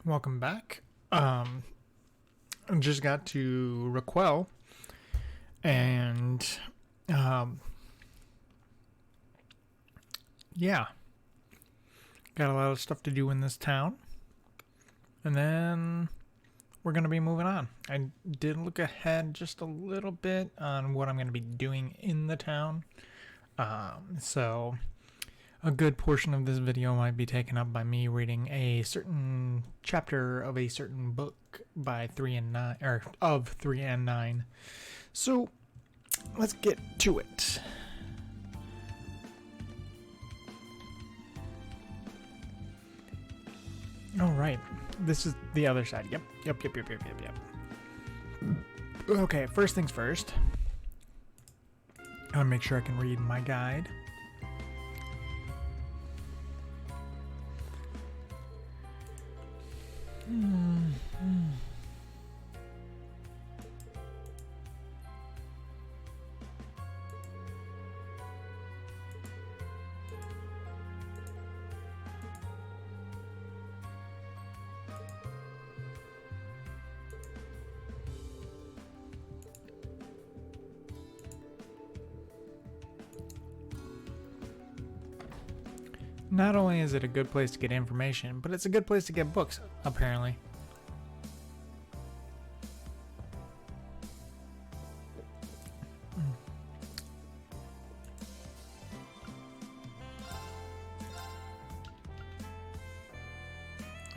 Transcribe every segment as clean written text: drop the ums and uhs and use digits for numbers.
Welcome back. Just got to Raquel, and yeah, got a lot of stuff to do in this town, and then we're gonna be moving on. I did look ahead just a little bit on what I'm gonna be doing in the town, so a good portion of this video might be taken up by me reading a certain chapter of a certain book by 3 and 9, or of 3 and 9. So let's get to it. All right, this is the other side. Yep. Okay, first things first. I'll make sure I can read my guide. Not only is it a good place to get information, but it's a good place to get books, apparently.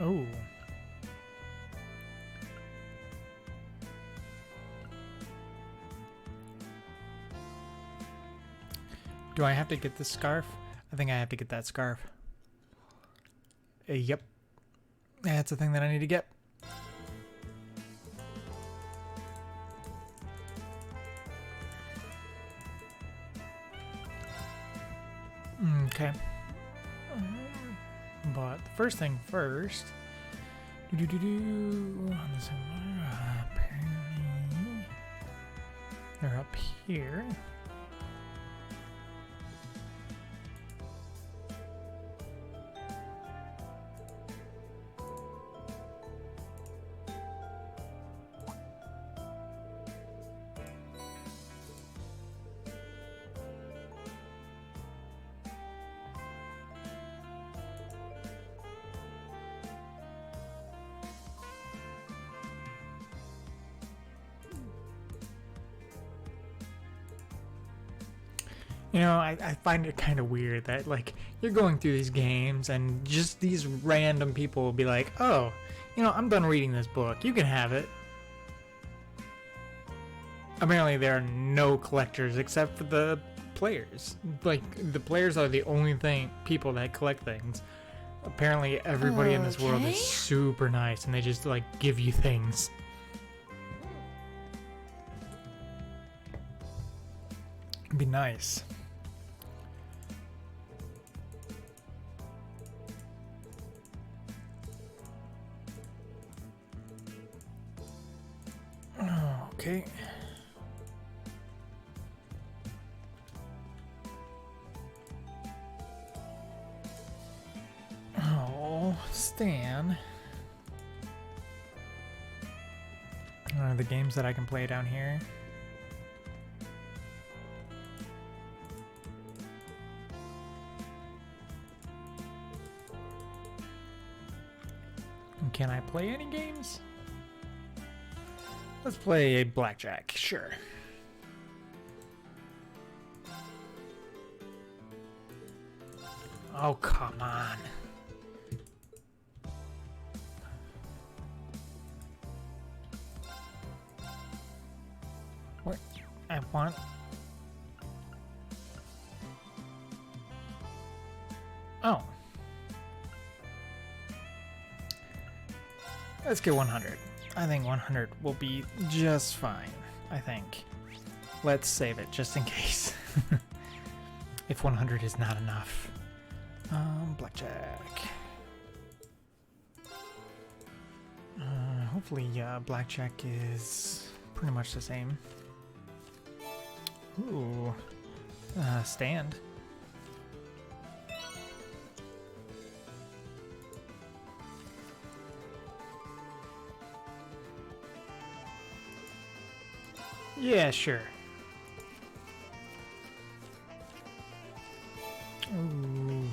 Oh. Do I have to get this scarf? I think I have to get that scarf. Yep. That's the thing that I need to get. Okay. But the first thing first. Apparently, they're up here. You know, I find it kind of weird that, like, you're going through these games and just these random people will be like, oh, you know, I'm done reading this book. You can have it. Apparently, there are no collectors except for the players. Like, the players are the only people that collect things. Apparently, everybody in this world is super nice and they just, like, give you things. It'd be nice. Okay. Oh, Stan. The games that I can play down here. Can I play any games? Let's play a blackjack, sure. Oh, come on. What? I want... Oh. Let's get 100. I think 100 will be just fine, I think. Let's save it just in case. If 100 is not enough. Blackjack. Hopefully, blackjack is pretty much the same. Ooh. Stand. Yeah, sure. Ooh.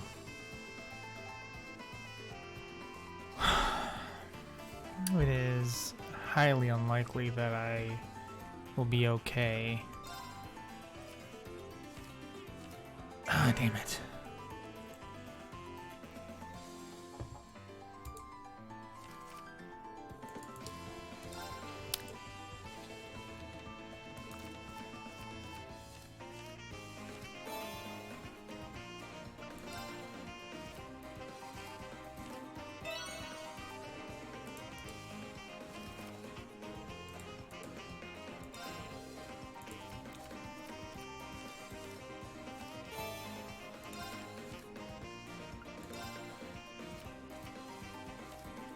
It is highly unlikely that I will be okay. Ah, damn it.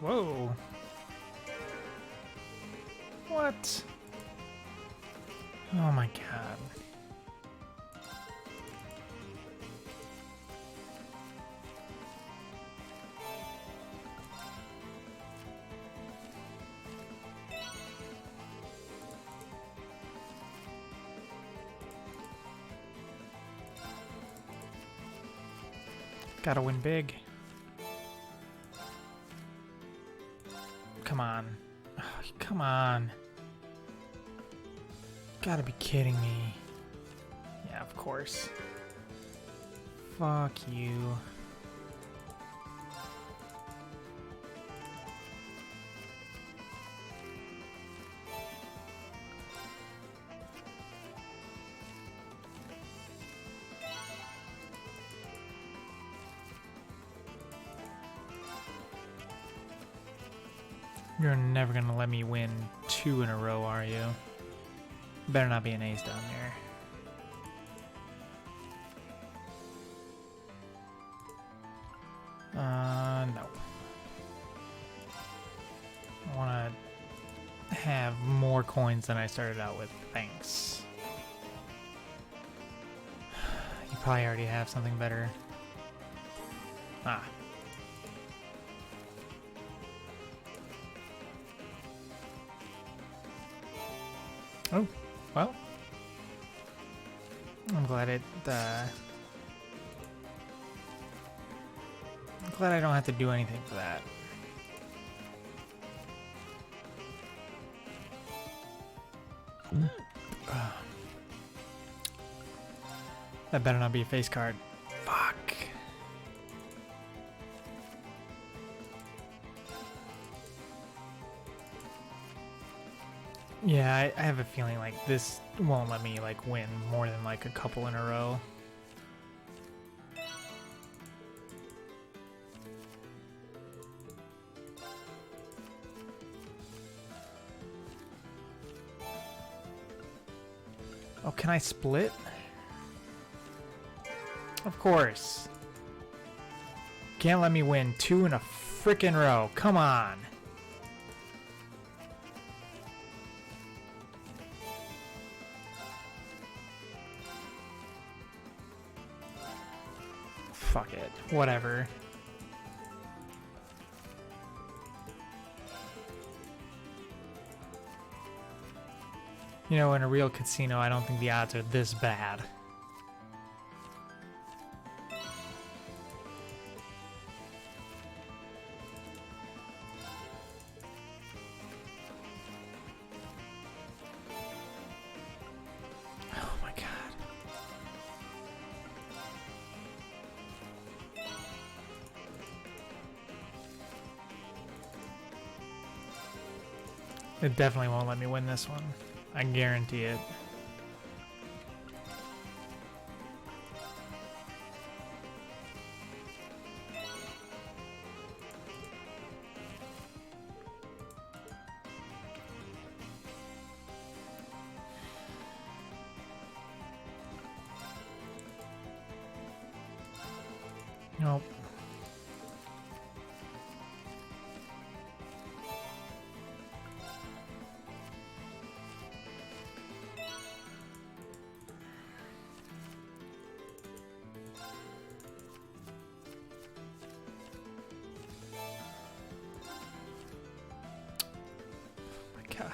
Whoa. What? Oh my god. Gotta win big. Come on. Oh, come on. Gotta be kidding me. Yeah, of course. Fuck you. You're never gonna let me win 2 in a row, are you? Better not be an ace down there. No. I wanna have more coins than I started out with. Thanks. You probably already have something better. Ah. Oh, well. I'm glad it, I'm glad I don't have to do anything for that. That better not be a face card. Fuck. Yeah, I have a feeling like this won't let me like win more than like a couple in a row. Oh, can I split? Of course. Can't let me win 2 in a frickin' row. Come on. Fuck it. Whatever. You know, in a real casino, I don't think the odds are this bad. Oh my god. It definitely won't let me win this one. I guarantee it. Nope. God.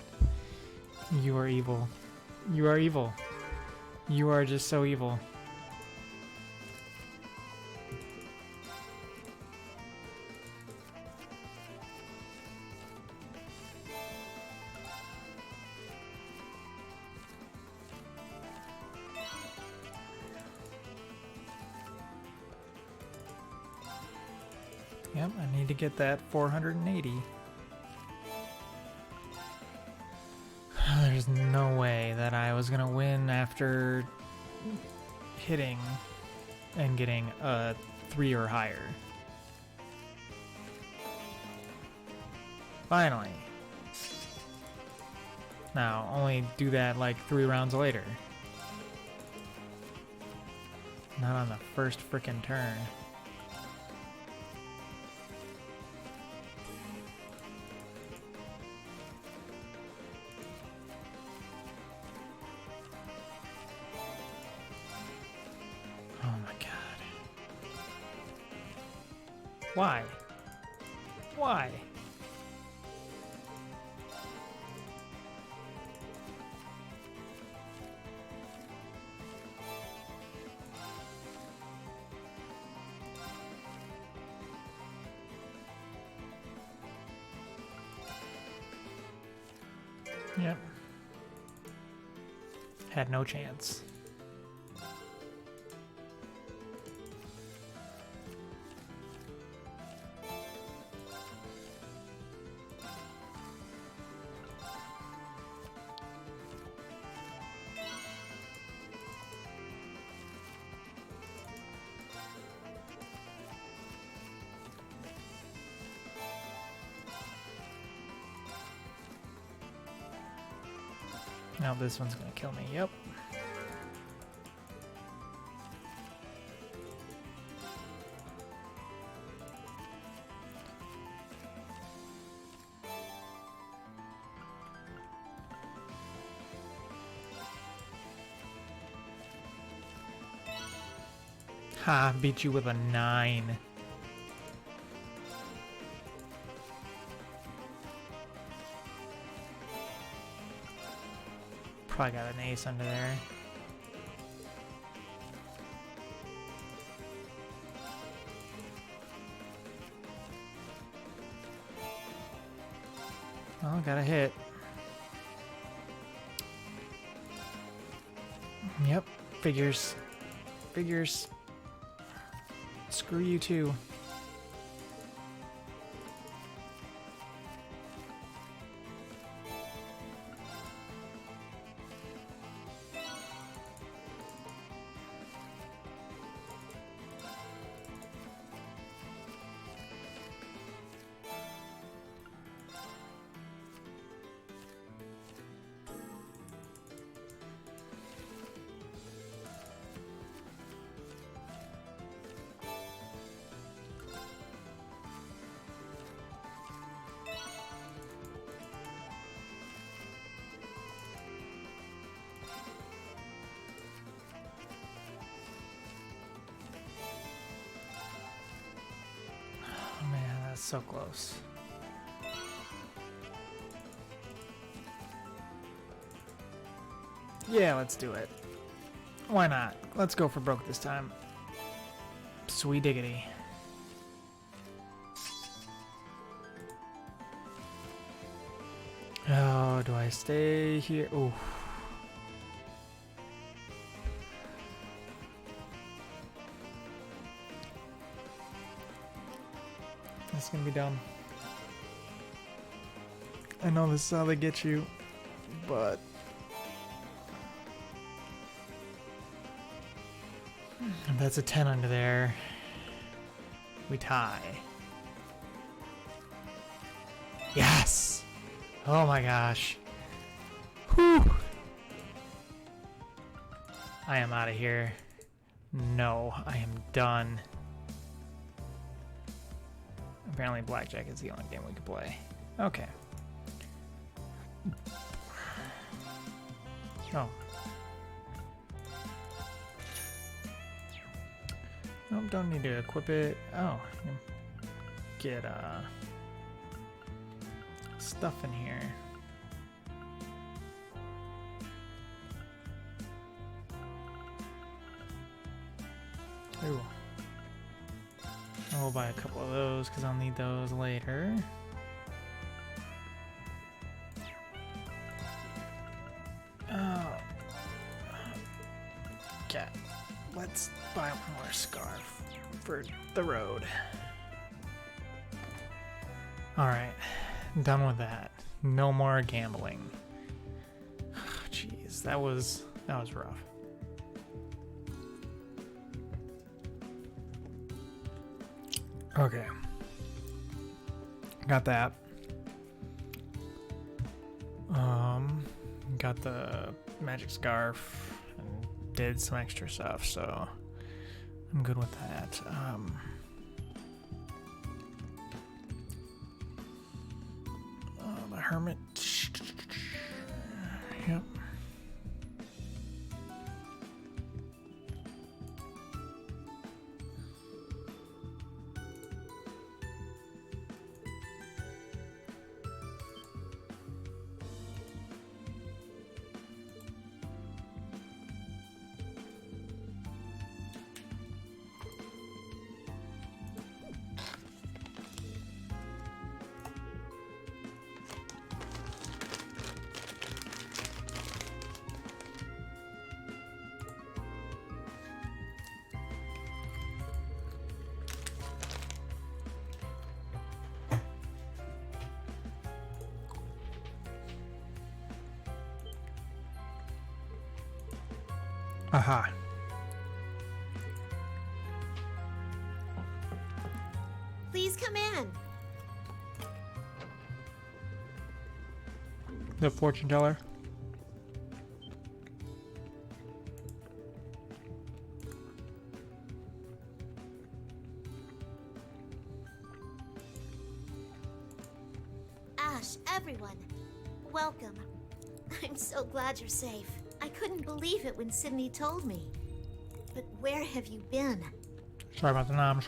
You are evil. You are evil. You are just so evil. Yep, I need to get that 480. There's no way that I was gonna win after hitting and getting a 3 or higher. Finally. Now, only do that like 3 rounds later. Not on the first frickin' turn. Why? Why? Yep. Had no chance. Now this one's gonna kill me. Yep. Ha, beat you with a 9. Probably got an ace under there. Oh, got a hit. Yep, figures. Figures. Screw you too. So close. Yeah, let's do it. Why not? Let's go for broke this time. Sweet diggity. Oh, do I stay here? Ooh. This is gonna be dumb. I know this is how they get you, but if that's a 10 under there, we tie. Yes! Oh my gosh. Whew! I am out of here. No, I am done. Apparently blackjack is the only game we can play. Okay. Oh. Nope, don't need to equip it. Oh. Get stuff in here. we'll buy a couple of those because I'll need those later. Okay, let's buy one more scarf for the road. Alright, done with that. No more gambling. Jeez, that was rough. Okay. Got that. Got the magic scarf and did some extra stuff, so I'm good with that. The hermit. Yep. Aha. Please come in. The fortune teller. Ash, everyone, welcome. I'm so glad you're safe. I couldn't believe it when Sydney told me. But where have you been? Sorry about the noms.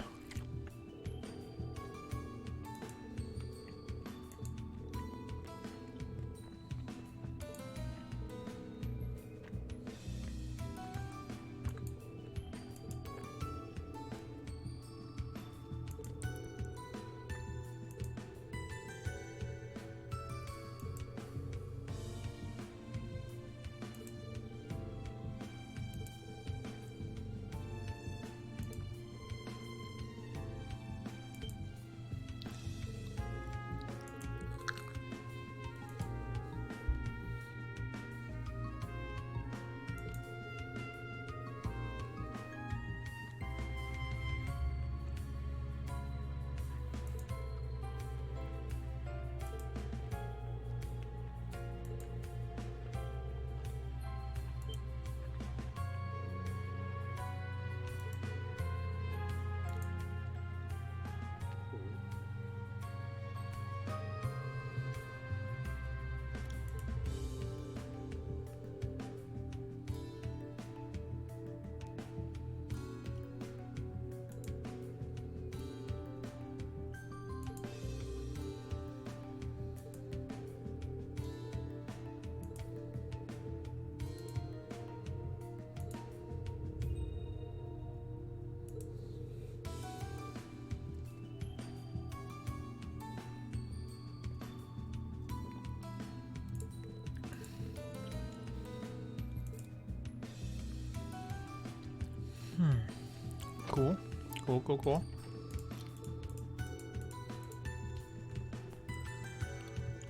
Cool. Cool.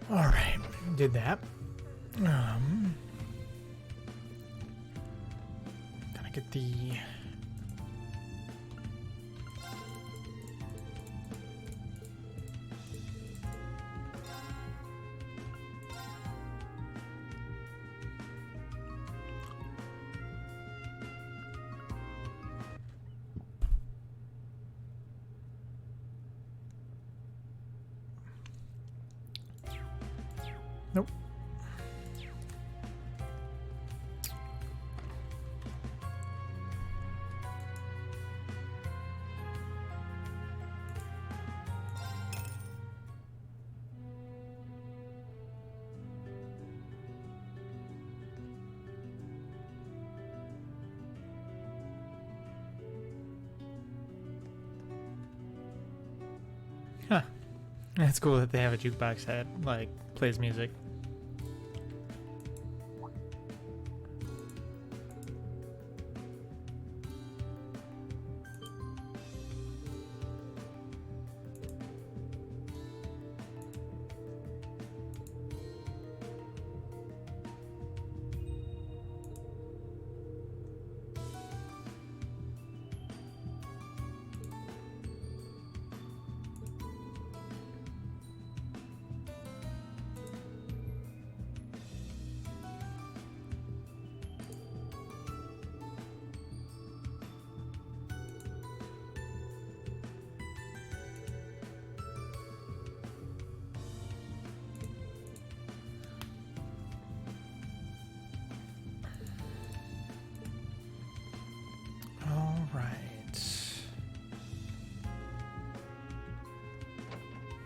Alright, did that. Gonna get the... Nope. It's cool that they have a jukebox that like plays music.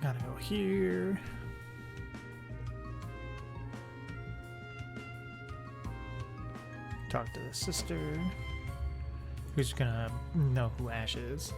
Gotta go here. Talk to the sister. Who's gonna know who Ash is?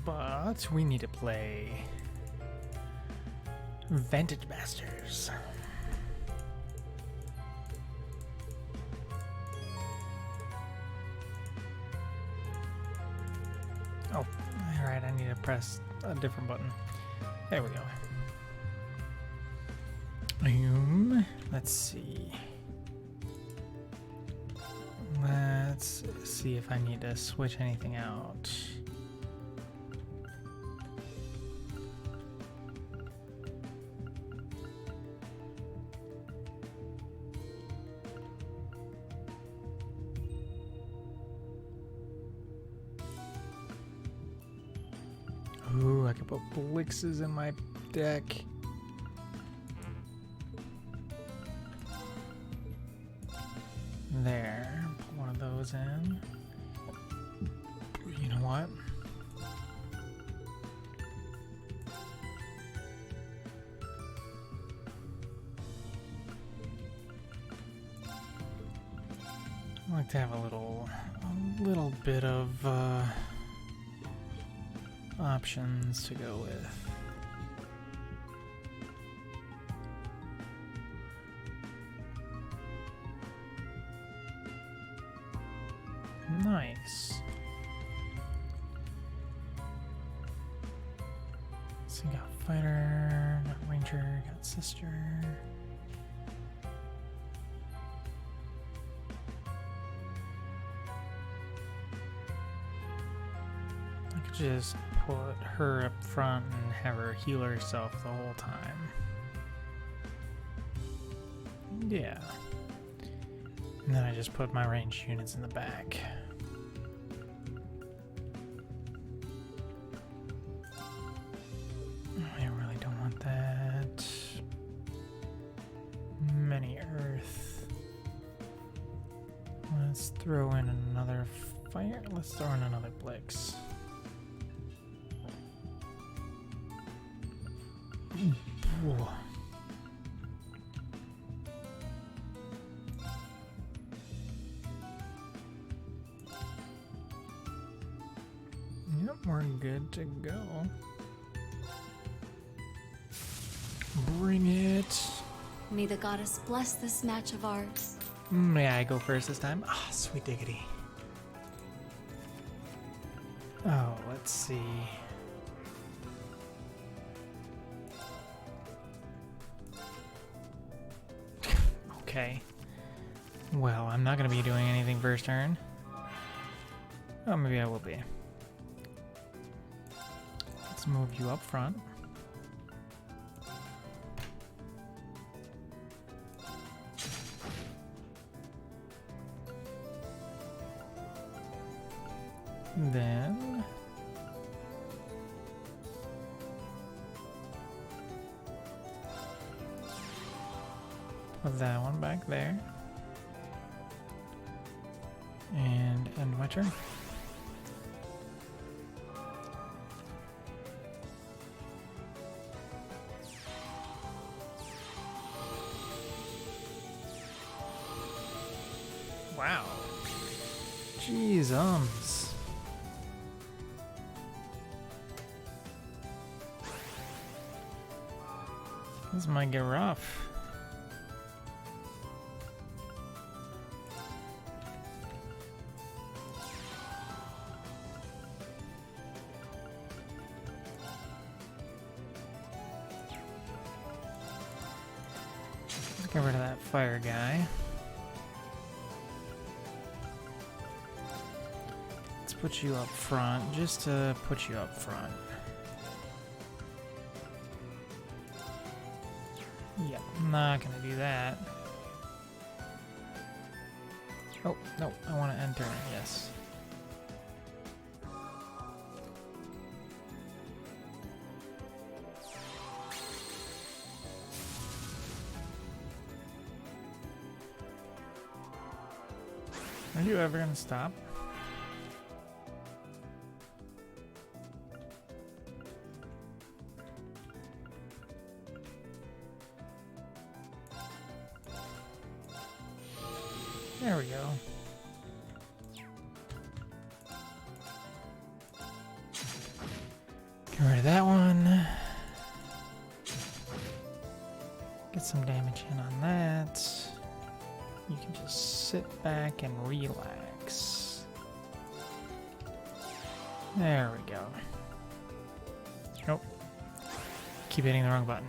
But we need to play Vantage Masters. Oh, alright, I need to press a different button. There we go. Let's see. Let's see if I need to switch anything out. Ooh, I could put Blixes in my deck. There, put one of those in. You know what? I like to have a little bit of options to go with. Nice. So you got fighter, got ranger, got sister. I could just put her up front and have her heal herself the whole time. Yeah. And then I just put my ranged units in the back. I really don't want that. Many earth. Let's throw in another fire. Let's throw in another Blix. Boy, we're good to go. Bring it. May the goddess bless this match of ours. May I go first this time? Ah, sweet diggity. Oh, let's see. Okay. Well, I'm not going to be doing anything first turn. Oh, maybe I will be. Let's move you up front. Then put that one back there. And end my turn. Wow. Jeez. This might get rough. Let's get rid of that fire guy. Let's put you up front, just to put you up front. Yep, I'm not gonna do that. Oh, no, I want to enter, yes. Are you ever gonna stop? There we go. Get rid of that one. Get some damage in on that. You can just sit back and relax. There we go. Nope. Keep hitting the wrong button.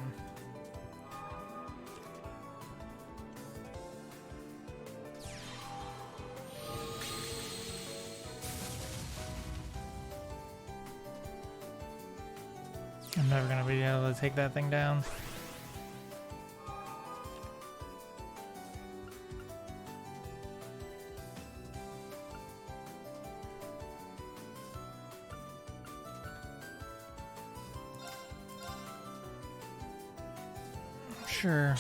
I'm never gonna be able to take that thing down. Sure.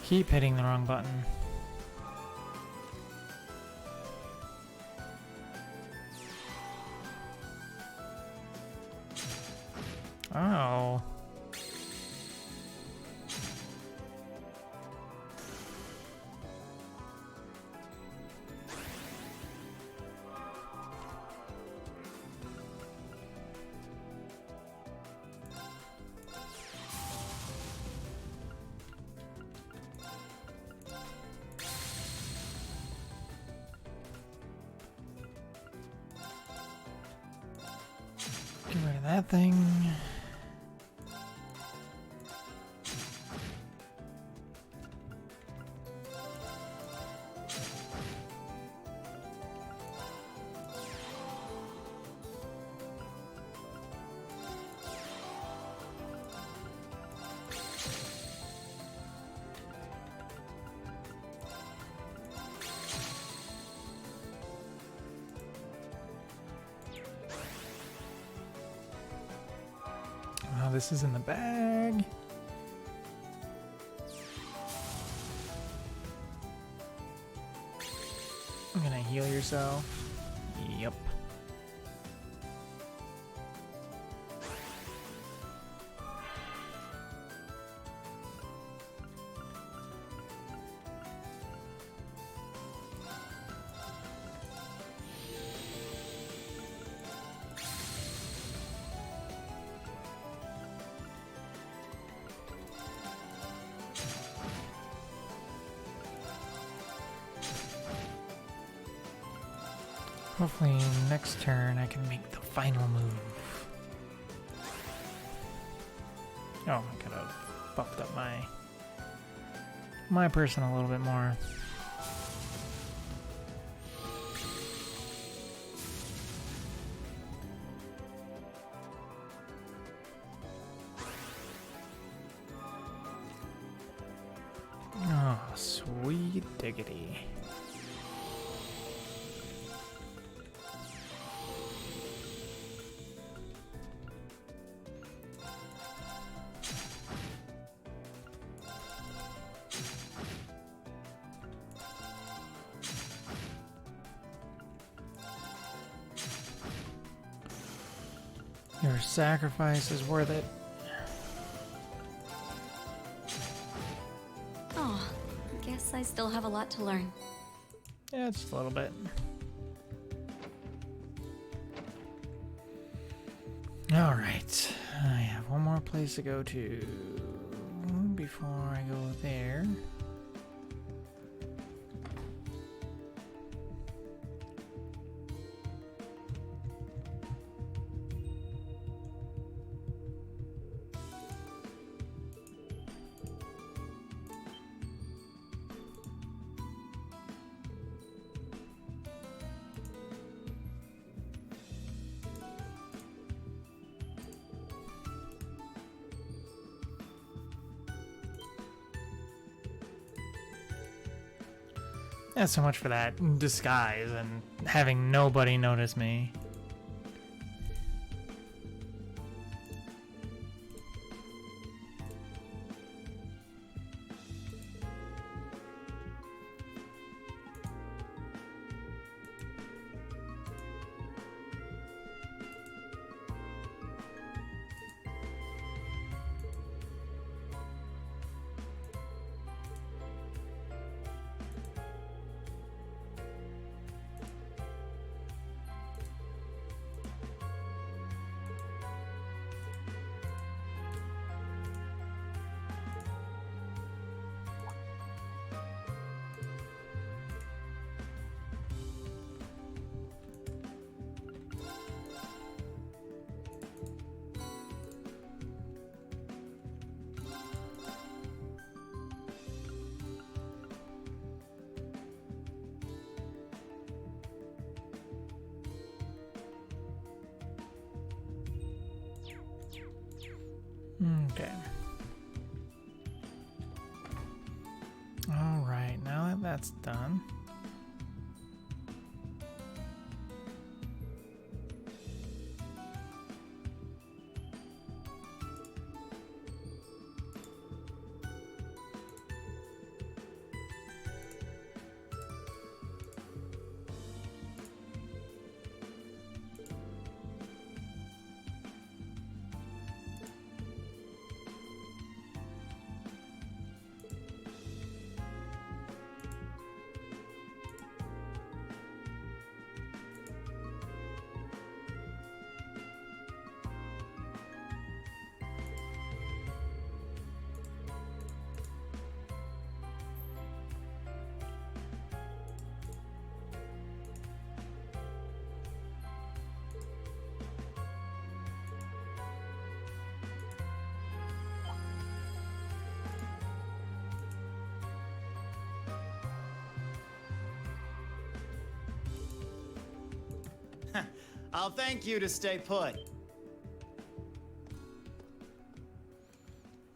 Keep hitting the wrong button. Oh. Get rid of that thing. Wow, this is in the bag. so. Yep. Hopefully next turn I can make the final move. Oh, I could have buffed up my person a little bit more. Oh, sweet diggity. Your sacrifice is worth it. Oh, guess I still have a lot to learn. Yeah, just a little bit. Alright. I have one more place to go to before I go there. Yeah, so much for that disguise and having nobody notice me. Okay. All right, now that that's done. I'll thank you to stay put.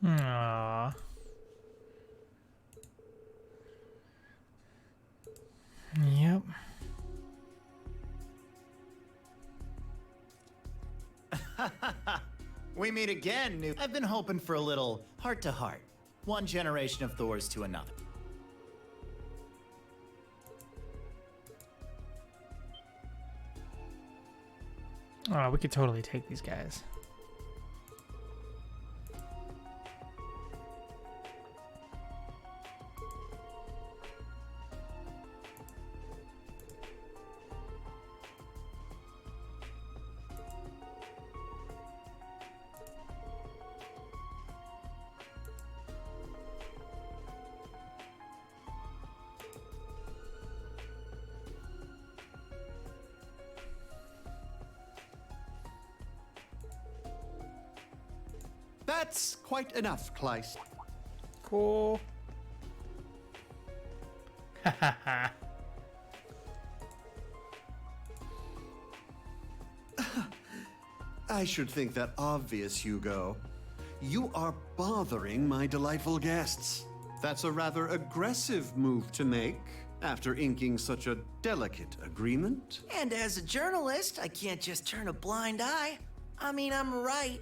Aww. Yep. We meet again, new. I've been hoping for a little heart-to-heart. One generation of Thors to another. Oh, we could totally take these guys. That's quite enough, Kleist. Cool. Hahaha. I should think that obvious, Hugo. You are bothering my delightful guests. That's a rather aggressive move to make after inking such a delicate agreement. And as a journalist, I can't just turn a blind eye. I mean, I'm right.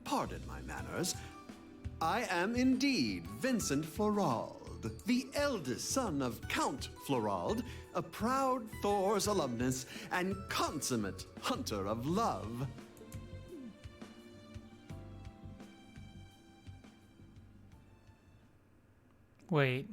Pardon my manners. I am indeed Vincent Florald, the eldest son of Count Florald, a proud Thor's alumnus and consummate hunter of love. Wait.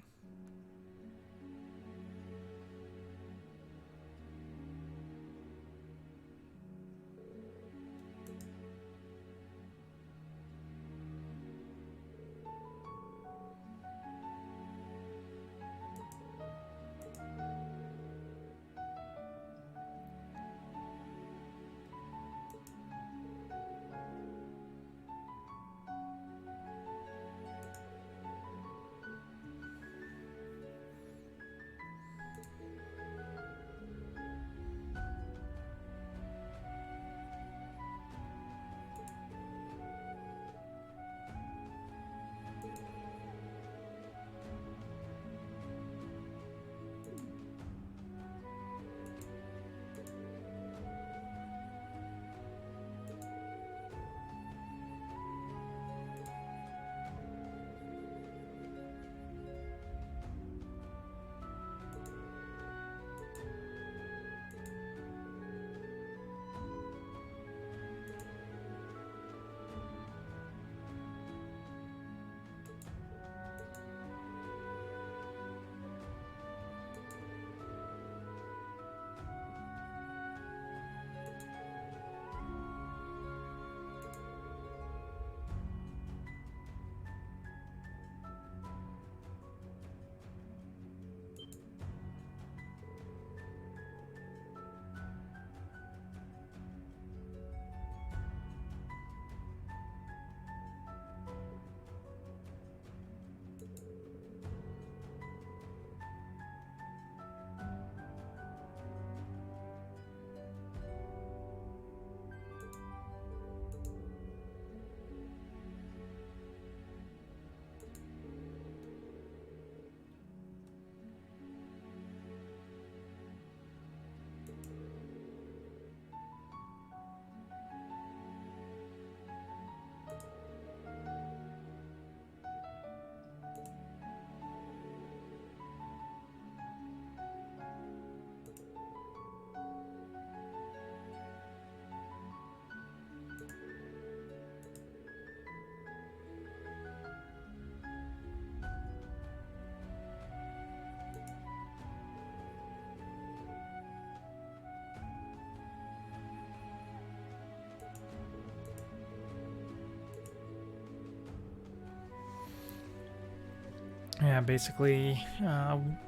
Yeah, basically,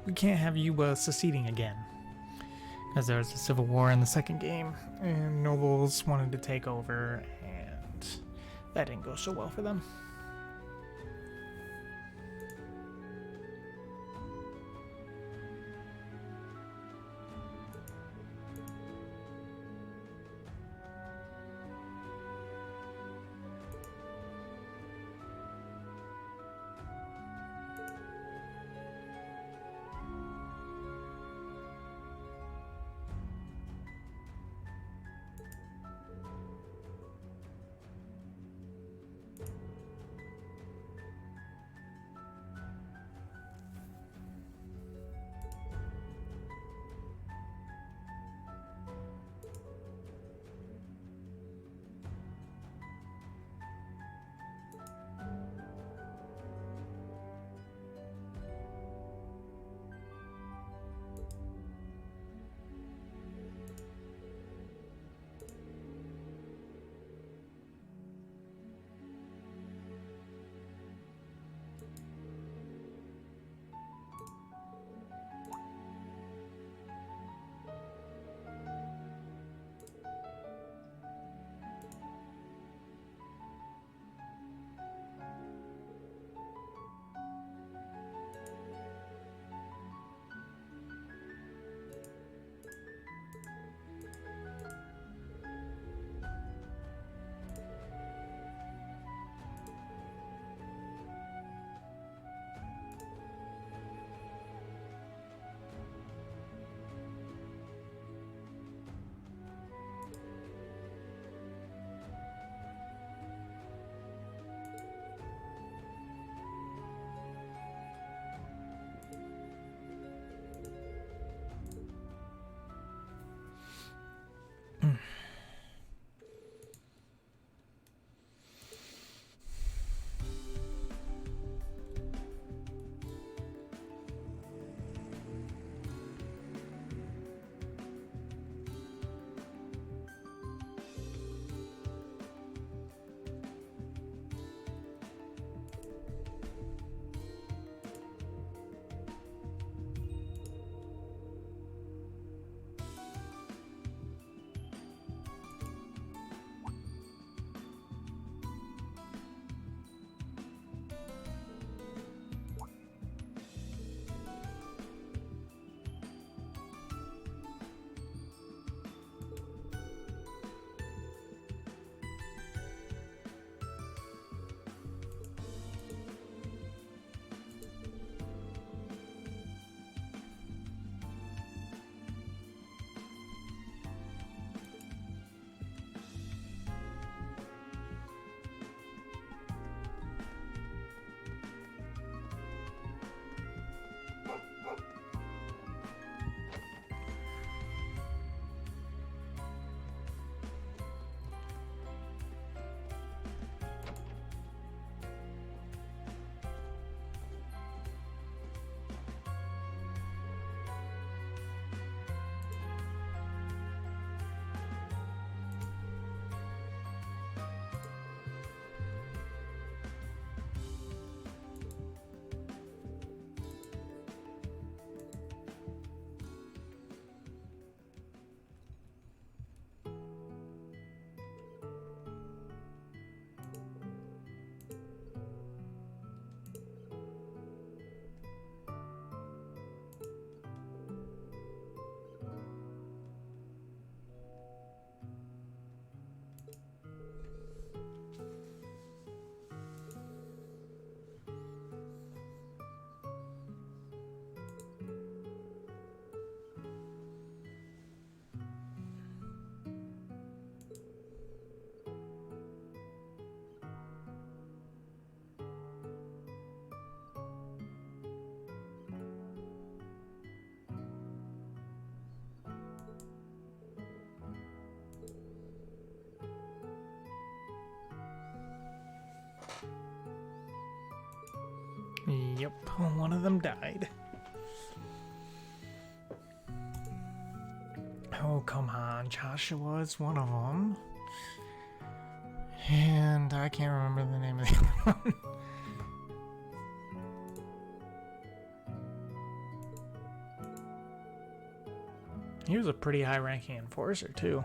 we can't have you seceding again. Because there was a civil war in the second game, and nobles wanted to take over, and that didn't go so well for them. Yep, one of them died. Oh, come on. Joshua is one of them. And I can't remember the name of the other one. He was a pretty high-ranking enforcer, too.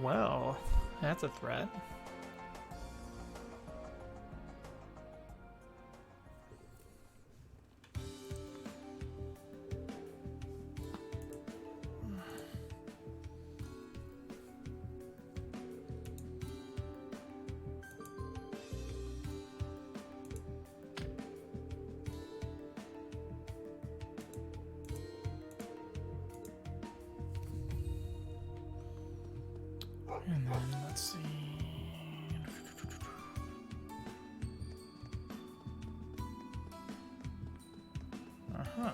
Well, that's a threat. And then let's see. Uh-huh.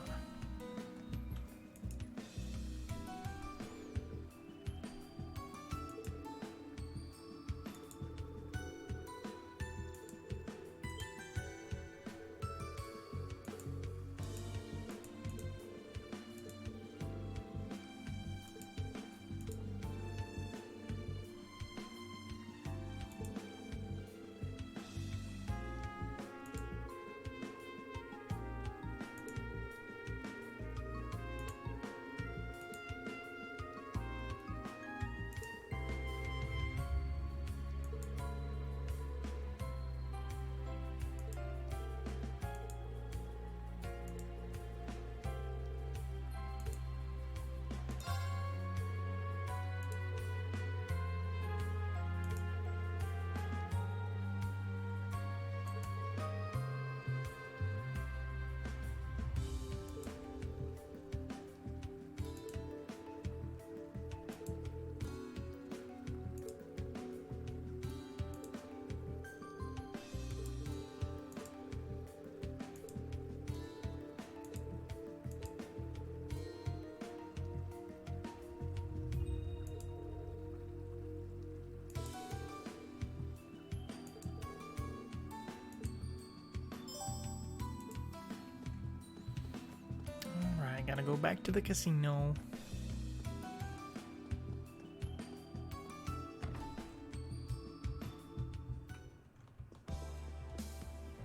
Alright, gotta go back to the casino.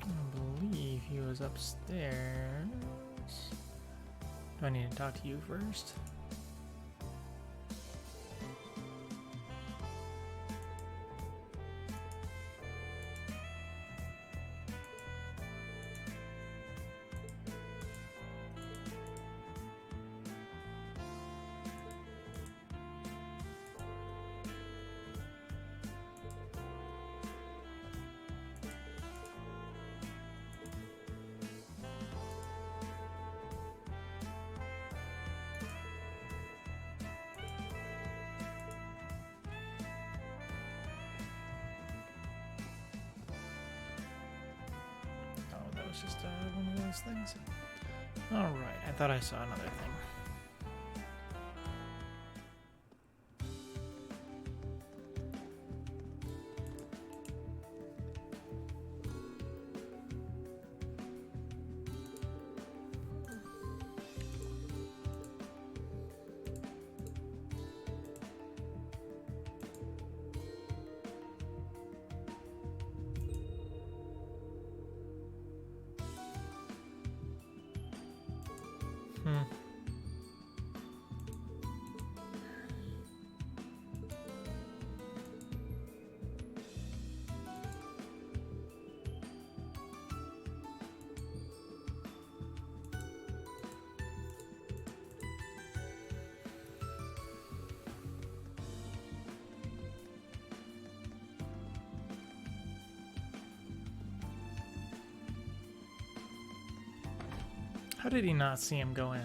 I believe he was upstairs. Do I need to talk to you first? that was just one of those things. Alright, I thought I saw another thing. How did he not see him go in?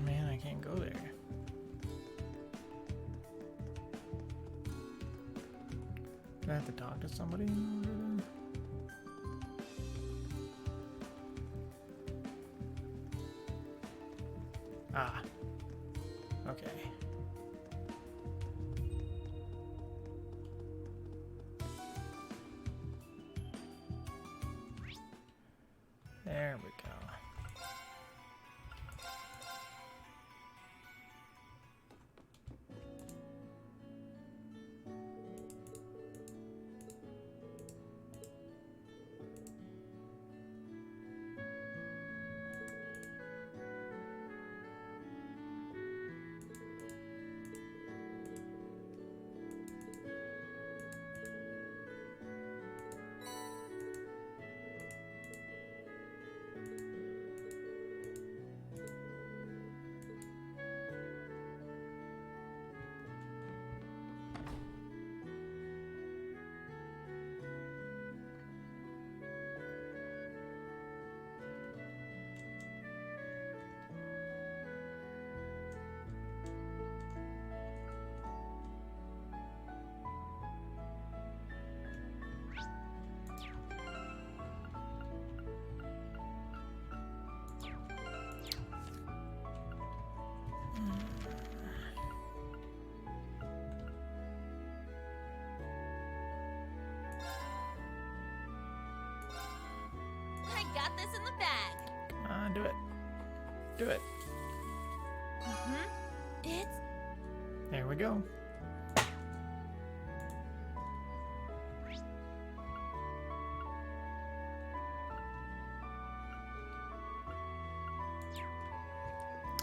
Man, I can't go there. Do I have to talk to somebody in order to... Ah. Okay. There we go. I got this in the bag. Come on, do it. Do it. It's There we go.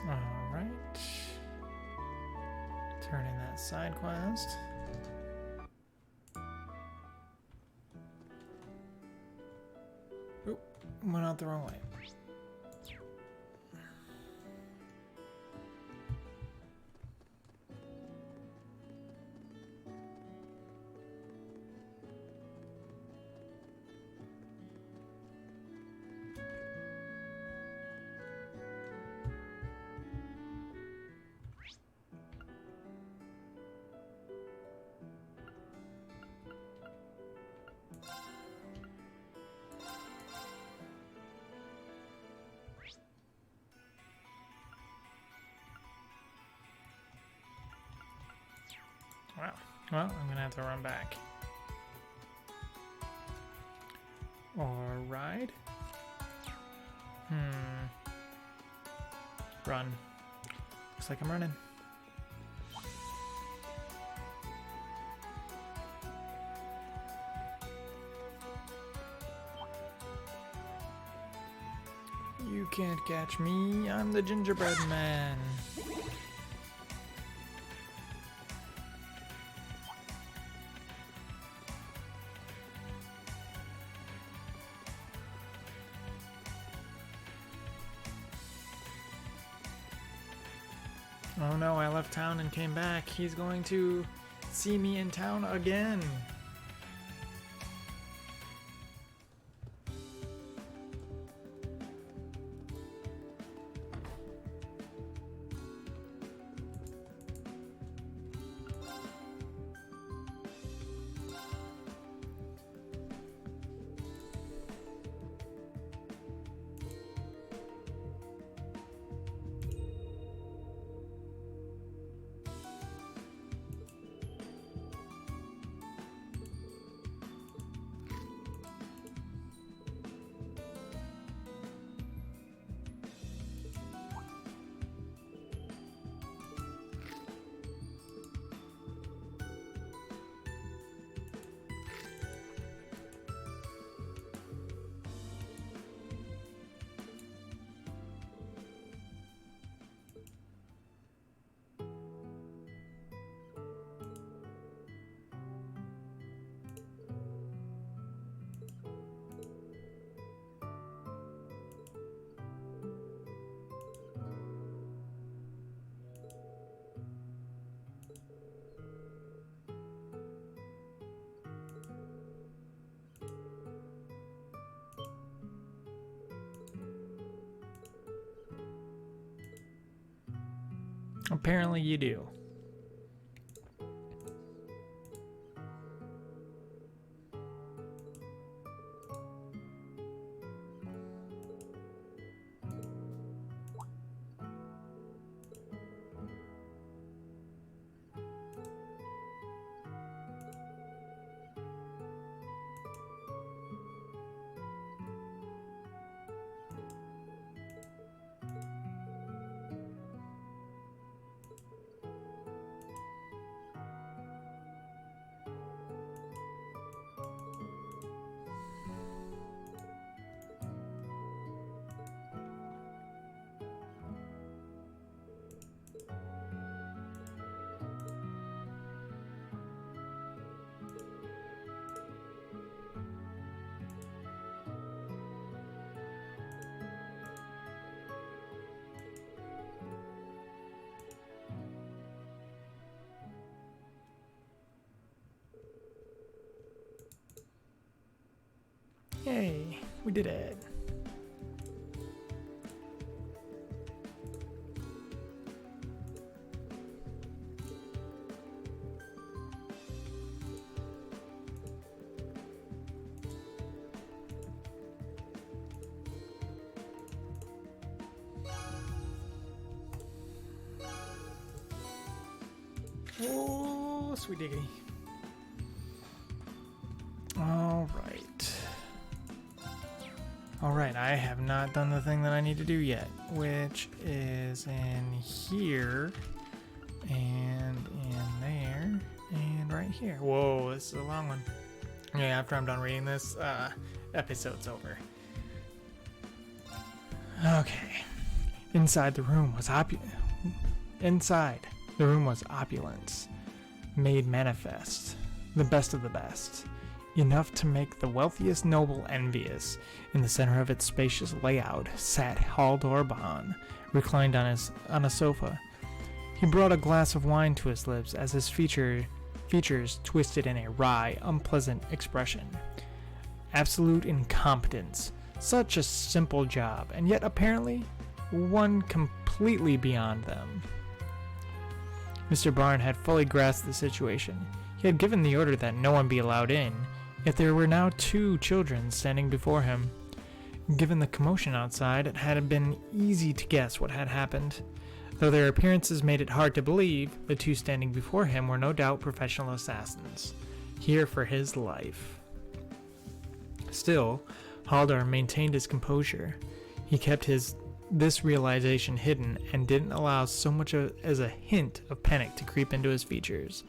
Alright. Turn in that side quest. Oop, went out the wrong way. Wow. Well, I'm gonna have to run back. Or ride? Run. Looks like I'm running. You can't catch me. I'm the gingerbread man. Oh no, I left town and came back. He's going to see me in town again. Apparently you do. Yay, we did it. Oh, sweet diggity. Alright, I have not done the thing that I need to do yet, which is in here, and in there, and right here. Whoa, this is a long one. Yeah, after I'm done reading this, episode's over. Okay. Inside the room was opulence, made manifest, the best of the best, enough to make the wealthiest noble envious. In the center of its spacious layout sat Haldor Bahn, reclined on a sofa. He brought a glass of wine to his lips as his features twisted in a wry, unpleasant expression. Absolute incompetence. Such a simple job, and yet apparently one completely beyond them. Mr. Barn had fully grasped the situation. He had given the order that no one be allowed in, yet there were now 2 children standing before him. Given the commotion outside, it had been easy to guess what had happened. Though their appearances made it hard to believe, the 2 standing before him were no doubt professional assassins, here for his life. Still, Haldor maintained his composure. He kept this realization hidden and didn't allow so much as a hint of panic to creep into his features.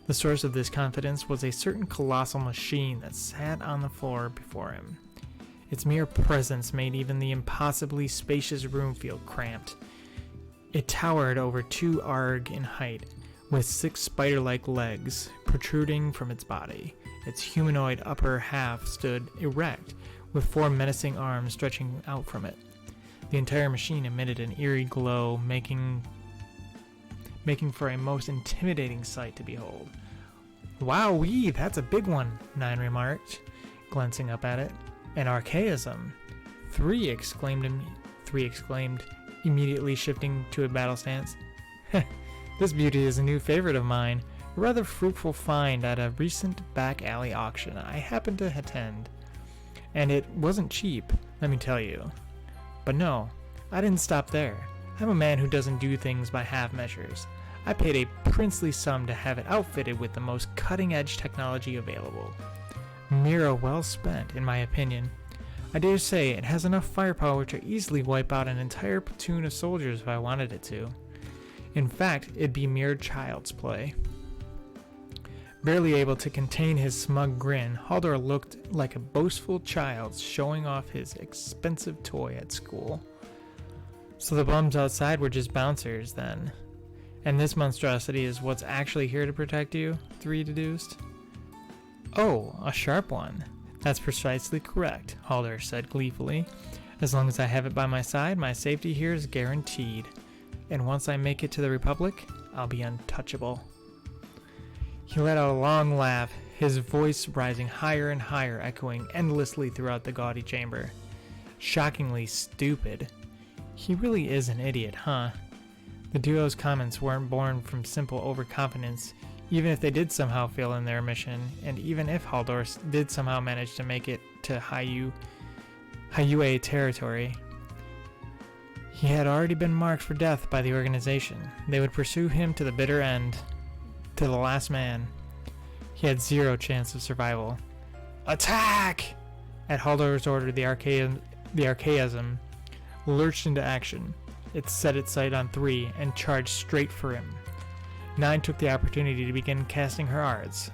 The source of this confidence was a certain colossal machine that sat on the floor before him. Its mere presence made even the impossibly spacious room feel cramped. It towered over 2 arg in height, with 6 spider-like legs protruding from its body. Its humanoid upper half stood erect, with 4 menacing arms stretching out from it. The entire machine emitted an eerie glow, making for a most intimidating sight to behold. "Wowee, that's a big one," Nine remarked, glancing up at it. "An archaism." Three exclaimed, immediately shifting to a battle stance. "This beauty is a new favorite of mine, a rather fruitful find at a recent back alley auction I happened to attend. And it wasn't cheap, let me tell you. But no, I didn't stop there. I'm a man who doesn't do things by half measures. I paid a princely sum to have it outfitted with the most cutting-edge technology available. Mira well spent, in my opinion. I dare say it has enough firepower to easily wipe out an entire platoon of soldiers if I wanted it to. In fact, it'd be mere child's play." Barely able to contain his smug grin, Haldor looked like a boastful child showing off his expensive toy at school. "So the bums outside were just bouncers, then? And this monstrosity is what's actually here to protect you?" Three deduced. "Oh, a sharp one. That's precisely correct," Haldor said gleefully. "As long as I have it by my side, my safety here is guaranteed. And once I make it to the Republic, I'll be untouchable." He let out a long laugh, his voice rising higher and higher, echoing endlessly throughout the gaudy chamber. Shockingly stupid. He really is an idiot, huh? The duo's comments weren't born from simple overconfidence, even if they did somehow fail in their mission, and even if Haldor did somehow manage to make it to Hyue territory. He had already been marked for death by the organization. They would pursue him to the bitter end, to the last man. He had 0 chance of survival. "Attack!" At Haldor's order, the archaism lurched into action. It set its sight on 3 and charged straight for him. 9 took the opportunity to begin casting her arts.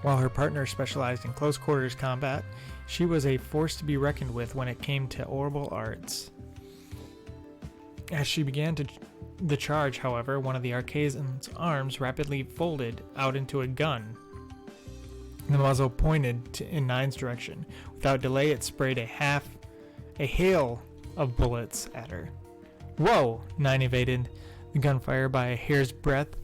While her partner specialized in close quarters combat, she was a force to be reckoned with when it came to orbital arts. As she began the charge, however, one of the archaism's arms rapidly folded out into a gun. The muzzle pointed in Nine's direction. Without delay, it sprayed a hail of bullets at her. "Whoa!" Nine evaded the gunfire by a hair's breadth,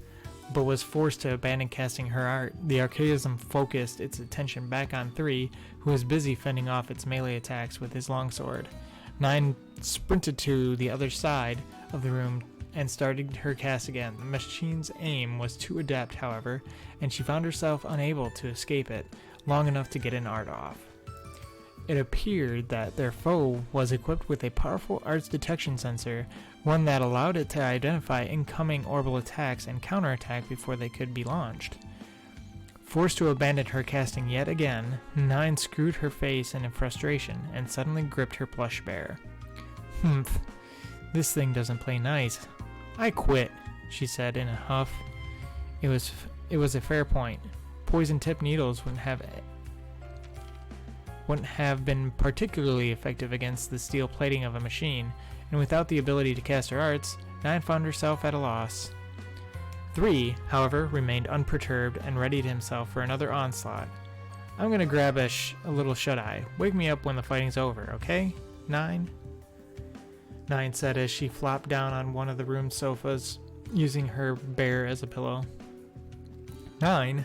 but was forced to abandon casting her art. The archaism focused its attention back on 3, who was busy fending off its melee attacks with his longsword. 9 sprinted to the other side of the room and started her cast again. The machine's aim was too adept, however, and she found herself unable to escape it long enough to get an art off. It appeared that their foe was equipped with a powerful arts detection sensor, one that allowed it to identify incoming orbital attacks and counterattack before they could be launched. Forced to abandon her casting yet again, 9 screwed her face in frustration and suddenly gripped her plush bear. "Humph, this thing doesn't play nice. I quit," she said in a huff. It was a fair point. Poison-tipped needles wouldn't have been particularly effective against the steel plating of a machine, and without the ability to cast her arts, 9 found herself at a loss. 3, however, remained unperturbed and readied himself for another onslaught. I'm gonna grab a little shut-eye. Wake me up when the fighting's over, okay? 9? 9 said as she flopped down on one of the room's sofas, using her bear as a pillow. 9?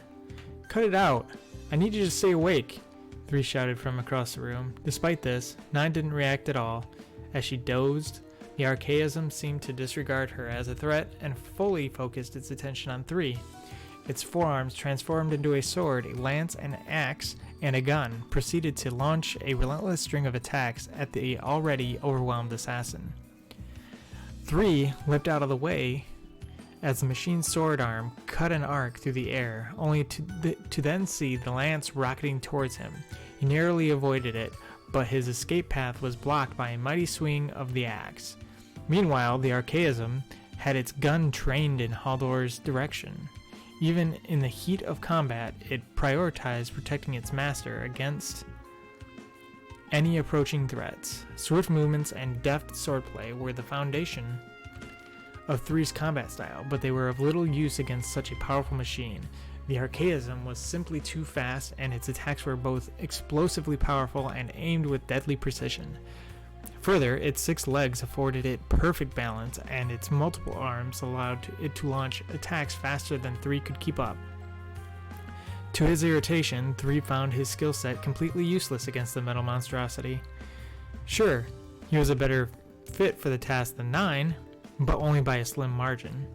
Cut it out! I need you to stay awake! 3 shouted from across the room. Despite this, 9 didn't react at all. As she dozed, the archaism seemed to disregard her as a threat and fully focused its attention on 3. Its forearms transformed into a sword, a lance, an axe, and a gun, proceeded to launch a relentless string of attacks at the already overwhelmed assassin. 3 leapt out of the way as the machine's sword arm cut an arc through the air, only to then see the lance rocketing towards him. He narrowly avoided it, but his escape path was blocked by a mighty swing of the axe. Meanwhile, the archaism had its gun trained in Haldor's direction. Even in the heat of combat, it prioritized protecting its master against any approaching threats. Swift movements and deft swordplay were the foundation of 3's combat style, but they were of little use against such a powerful machine. The archaism was simply too fast, and its attacks were both explosively powerful and aimed with deadly precision. Further, its 6 legs afforded it perfect balance, and its multiple arms allowed it to launch attacks faster than 3 could keep up. To his irritation, 3 found his skill set completely useless against the metal monstrosity. Sure, he was a better fit for the task than 9, but only by a slim margin.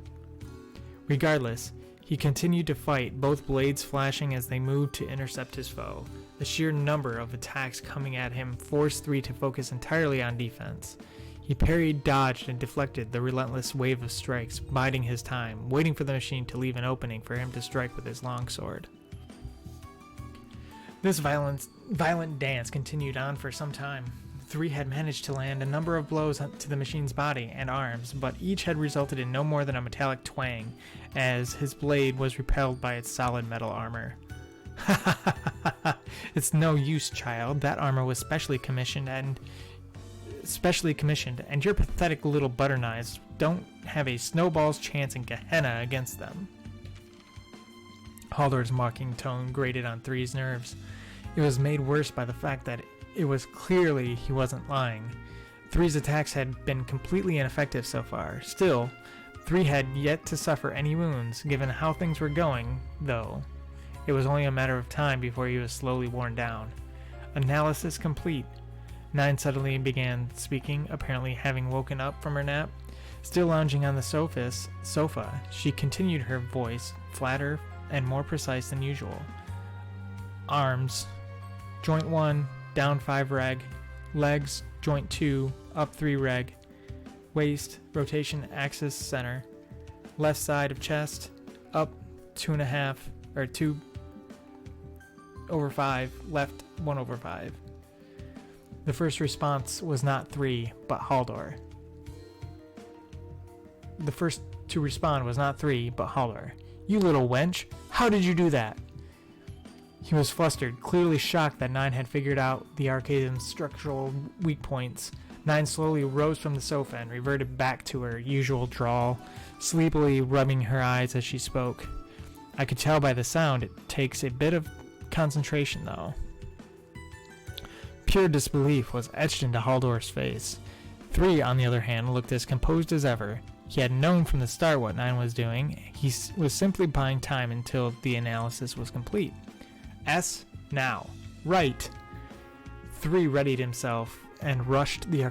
Regardless, he continued to fight, both blades flashing as they moved to intercept his foe. The sheer number of attacks coming at him forced 3 to focus entirely on defense. He parried, dodged, and deflected the relentless wave of strikes, biding his time, waiting for the machine to leave an opening for him to strike with his long sword. This violent dance continued on for some time. 3 had managed to land a number of blows to the machine's body and arms, but each had resulted in no more than a metallic twang, as his blade was repelled by its solid metal armor. It's no use, child. That armor was specially commissioned, and your pathetic little butter knives don't have a snowball's chance in Gehenna against them. Haldor's mocking tone grated on 3's nerves. It was made worse by the fact that it was clearly he wasn't lying. 3's attacks had been completely ineffective so far. Still, 3 had yet to suffer any wounds. Given how things were going, though, it was only a matter of time before he was slowly worn down. Analysis complete. 9 suddenly began speaking, apparently having woken up from her nap. Still lounging on the sofa, she continued, her voice flatter and more precise than usual. Arms, joint 1, down 5 reg. Legs, joint 2, up 3 reg. Waist, rotation axis center. Left side of chest, up 2.5, or 2/5, left 1/5. The first response was not 3, but Haldor. The first to respond was not 3, but Haldor. You little wench! How did you do that? He was flustered, clearly shocked that 9 had figured out the archaism's structural weak points. 9 slowly rose from the sofa and reverted back to her usual drawl, sleepily rubbing her eyes as she spoke. I could tell by the sound it takes a bit of concentration, though. Pure disbelief was etched into Haldor's face. 3, on the other hand, looked as composed as ever. He had known from the start what 9 was doing. He was simply buying time until the analysis was complete. S, now. Right. 3 readied himself and rushed the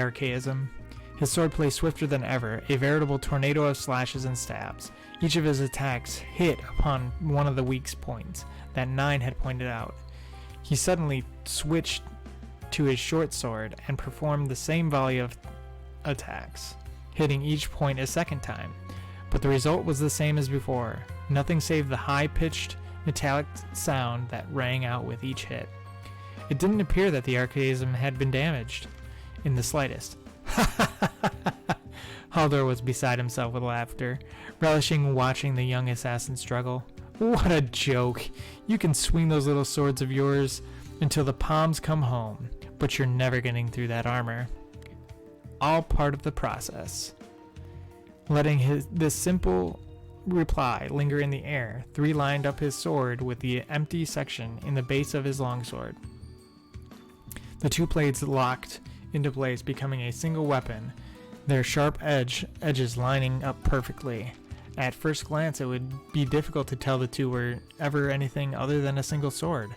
archaism. His swordplay swifter than ever, a veritable tornado of slashes and stabs. Each of his attacks hit upon one of the weak points that 9 had pointed out. He suddenly switched to his short sword and performed the same volley of attacks, hitting each point a second time. But the result was the same as before. Nothing save the high-pitched, metallic sound that rang out with each hit. It didn't appear that the archaism had been damaged in the slightest. Haldor was beside himself with laughter, relishing watching the young assassin struggle. What a joke! You can swing those little swords of yours until the palms come home, but you're never getting through that armor. all part of the process. Letting this simple reply linger in the air, 3 lined up his sword with the empty section in the base of his longsword. The 2 blades locked into place, becoming a single weapon, their sharp edges lining up perfectly. At first glance, it would be difficult to tell the 2 were ever anything other than a single sword.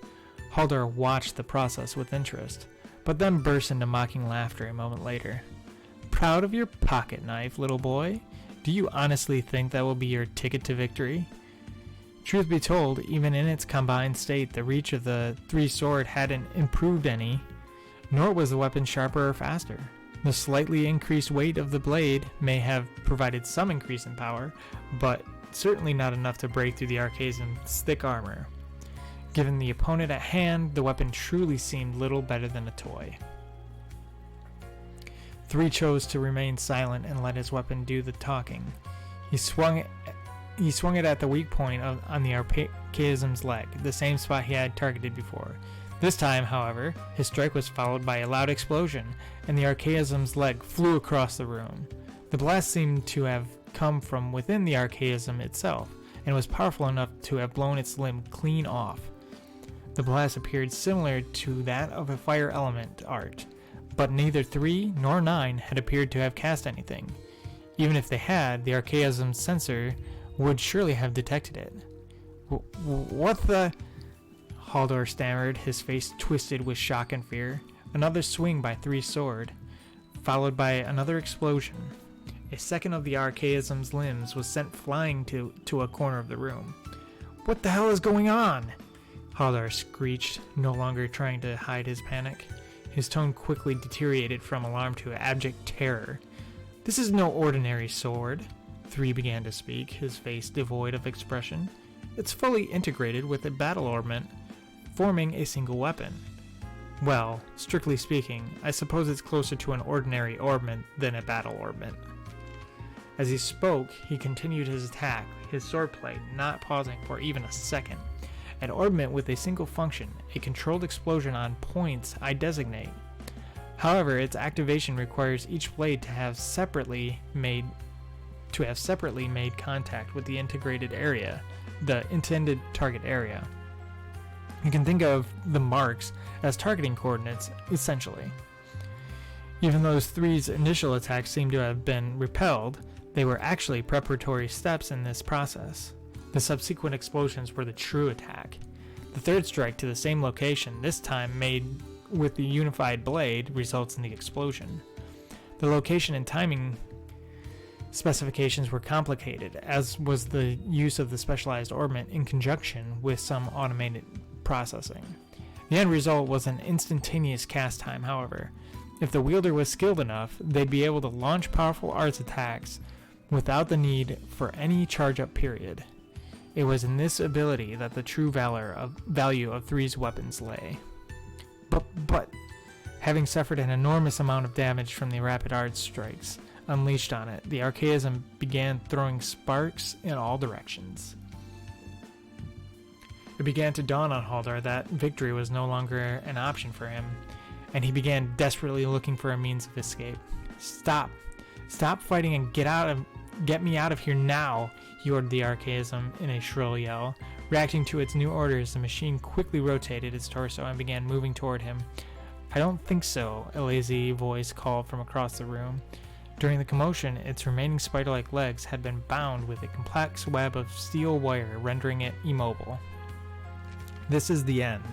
Haldor watched the process with interest, but then burst into mocking laughter a moment later. Proud of your pocket knife, little boy? Do you honestly think that will be your ticket to victory? Truth be told, even in its combined state, the reach of the 3 sword hadn't improved any, nor was the weapon sharper or faster. The slightly increased weight of the blade may have provided some increase in power, but certainly not enough to break through the Archaism's thick armor. Given the opponent at hand, the weapon truly seemed little better than a toy. 3 chose to remain silent and let his weapon do the talking. He swung it at the weak point on the Archaism's leg, the same spot he had targeted before. This time, however, his strike was followed by a loud explosion, and the Archaism's leg flew across the room. The blast seemed to have come from within the Archaism itself, and was powerful enough to have blown its limb clean off. The blast appeared similar to that of a fire element art, but neither 3 nor 9 had appeared to have cast anything. Even if they had, the Archaism's sensor would surely have detected it. What the... Haldor stammered, his face twisted with shock and fear. Another swing by 3 sword, followed by another explosion. A second of the Archaism's limbs was sent flying to a corner of the room. What the hell is going on? Haldor screeched, no longer trying to hide his panic. His tone quickly deteriorated from alarm to abject terror. This is no ordinary sword. 3 began to speak, his face devoid of expression. It's fully integrated with a battle ornament, forming a single weapon. Well, strictly speaking, I suppose it's closer to an ordinary ornament than a battle ornament. As he spoke, he continued his attack, his swordplay not pausing for even a second. An ornament with a single function, a controlled explosion on points I designate. However, its activation requires each blade to have separately made contact with the integrated area, the intended target area. You can think of the marks as targeting coordinates, essentially. Even though 3's initial attacks seemed to have been repelled, they were actually preparatory steps in this process. The subsequent explosions were the true attack. The 3rd strike to the same location, this time made with the unified blade, results in the explosion. The location and timing specifications were complicated, as was the use of the specialized ornament in conjunction with some automated processing. The end result was an instantaneous cast time, however. If the wielder was skilled enough, they'd be able to launch powerful arts attacks without the need for any charge-up period. It was in this ability that the true value of 3's weapons lay. But having suffered an enormous amount of damage from the rapid arts strikes unleashed on it, the Archaism began throwing sparks in all directions. It began to dawn on Haldor that victory was no longer an option for him, and he began desperately looking for a means of escape. Stop fighting and get me out of here now, he ordered the Archaism in a shrill yell. Reacting to its new orders, the machine quickly rotated its torso and began moving toward him. I don't think so, a lazy voice called from across the room. During the commotion, its remaining spider-like legs had been bound with a complex web of steel wire, rendering it immobile. This is the end.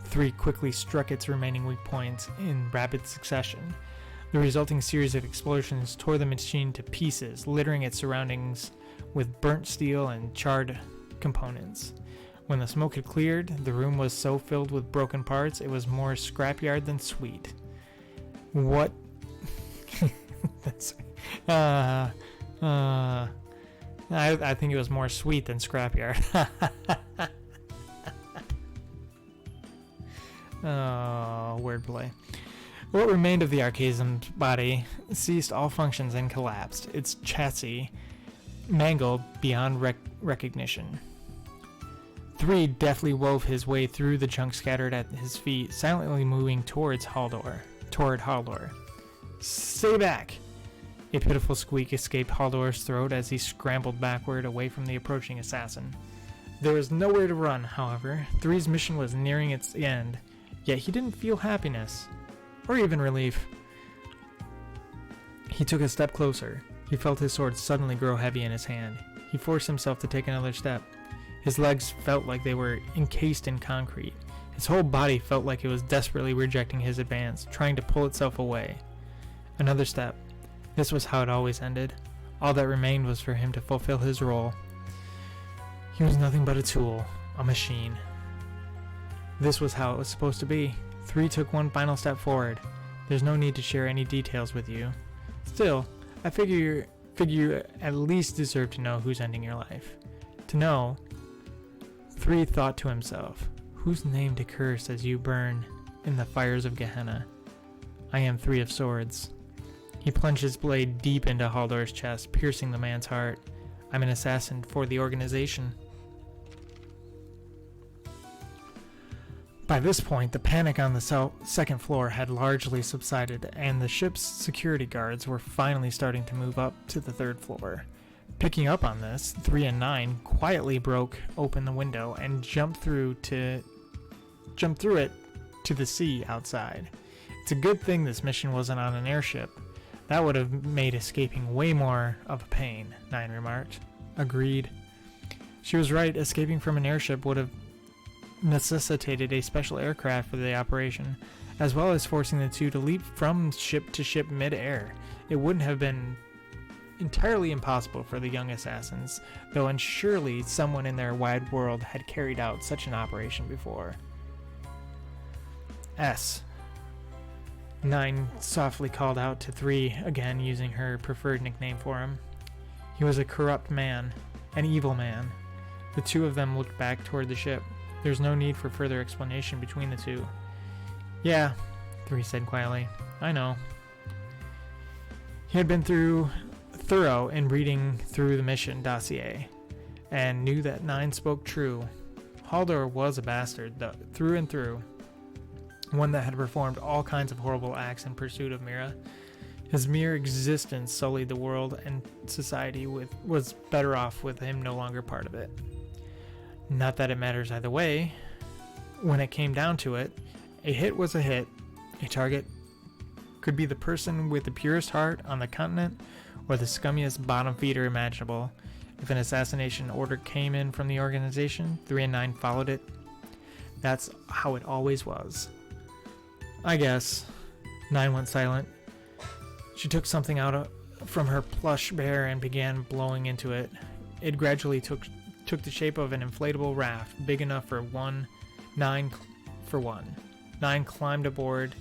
3 quickly struck its remaining weak points in rapid succession. The resulting series of explosions tore the machine to pieces, littering its surroundings with burnt steel and charred components. When the smoke had cleared, the room was so filled with broken parts it was more scrapyard than sweet. What? I think it was more sweet than scrapyard. Oh, wordplay. What remained of the Archaism's body ceased all functions and collapsed, its chassis mangled beyond recognition. 3 deftly wove his way through the junk scattered at his feet, silently moving toward Haldor. Stay back! A pitiful squeak escaped Haldor's throat as he scrambled backward away from the approaching assassin. There was nowhere to run, however. 3's mission was nearing its end, yet he didn't feel happiness, or even relief. He took a step closer. He felt his sword suddenly grow heavy in his hand. He forced himself to take another step. His legs felt like they were encased in concrete. His whole body felt like it was desperately rejecting his advance, trying to pull itself away. Another step. This was how it always ended. All that remained was for him to fulfill his role. He was nothing but a tool, a machine. This was how it was supposed to be. 3 took one final step forward. There's no need to share any details with you. Still, I figure you at least deserve to know who's ending your life. To know, 3 thought to himself, whose name to curse as you burn in the fires of Gehenna? I am 3 of Swords. He plunged his blade deep into Haldor's chest, piercing the man's heart. I'm an assassin for the organization. By this point, the panic on the second floor had largely subsided, and the ship's security guards were finally starting to move up to the 3rd floor. Picking up on this, 3 and 9 quietly broke open the window and jumped through it to the sea outside. It's a good thing this mission wasn't on an airship. That would have made escaping way more of a pain, 9 remarked. Agreed. She was right, escaping from an airship would have necessitated a special aircraft for the operation, as well as forcing the 2 to leap from ship to ship mid-air. It wouldn't have been entirely impossible for the young assassins, though, and surely someone in their wide world had carried out such an operation before. 9 softly called out to 3, again using her preferred nickname for him. He was a corrupt man, an evil man. The 2 of them looked back toward the ship. There's no need for further explanation between the 2. Yeah, 3 said quietly. I know. He had been thorough in reading through the mission dossier, and knew that 9 spoke true. Haldor was a bastard, through and through. One that had performed all kinds of horrible acts in pursuit of Mira. His mere existence sullied the world, and society was better off with him no longer part of it. Not that it matters either way. When it came down to it, a hit was a hit. A target could be the person with the purest heart on the continent, or the scummiest bottom feeder imaginable. If an assassination order came in from the organization, 3 and 9 followed it. That's how it always was. I guess. 9 went silent. She took something out from her plush bear and began blowing into it. It gradually took the shape of an inflatable raft, big enough for 9 for 1. 9 climbed aboard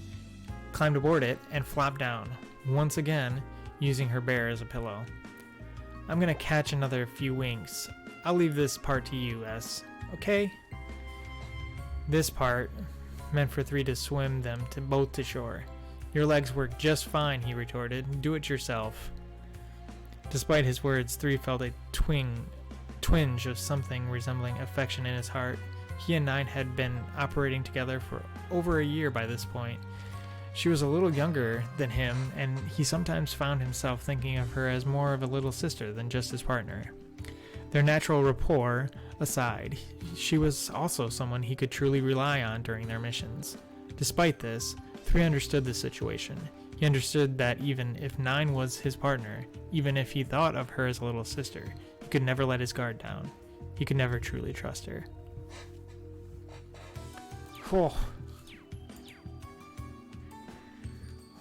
it and flopped down, once again using her bear as a pillow. I'm gonna catch another few winks. I'll leave this part to you, S. Okay? This part meant for 3 to swim them both to shore. Your legs work just fine, he retorted. Do it yourself. Despite his words, 3 felt a twinge of something resembling affection in his heart. He and 9 had been operating together for over a year by this point. She was a little younger than him, and he sometimes found himself thinking of her as more of a little sister than just his partner. Their natural rapport aside, she was also someone he could truly rely on during their missions. Despite this, 3 understood the situation. He understood that even if 9 was his partner, even if he thought of her as a little sister, he could never let his guard down. He could never truly trust her. Oh.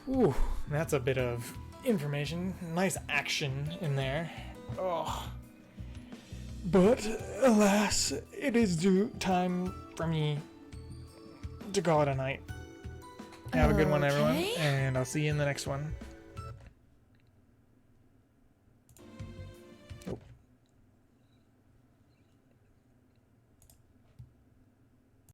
Whew, that's a bit of information. Nice action in there. Oh. But, alas, it is due time for me to call it a night. Have a good one, everyone, and I'll see you in the next one.